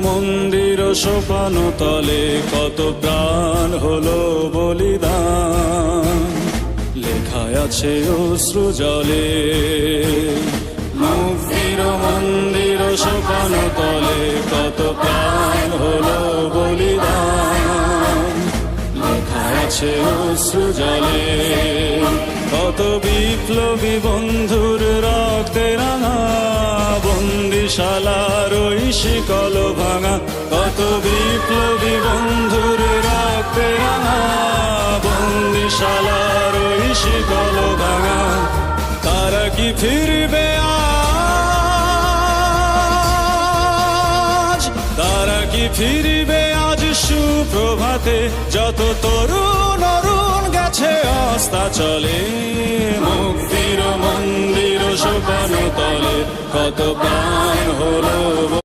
মন্দির সোপান তলে কত প্রাণ হলো বলিদান, লেখায় আছে অশ্রু জলে। মুক্তির মন্দির সোপান তলে কত প্রাণ হলো বলিদান, লেখায় আছে অশ্রু জলে। কত বিপ্লবী বন্ধুর রক্তে রাঙা বন্দিশালার ওই শিকল ভাঙা, কত বিপ্লবী বন্ধুর রক্তে রাঙা বন্দিশালার ওই শিকল ভাঙা। তারা কি ফিরবে আজ, তারা কি ফিরবে আজ সুপ্রভাতে, যত তরুণ অরুণ গেছে অস্তাচলে। মুক্তির মন্দির সোপান তলে কত প্রাণ হলো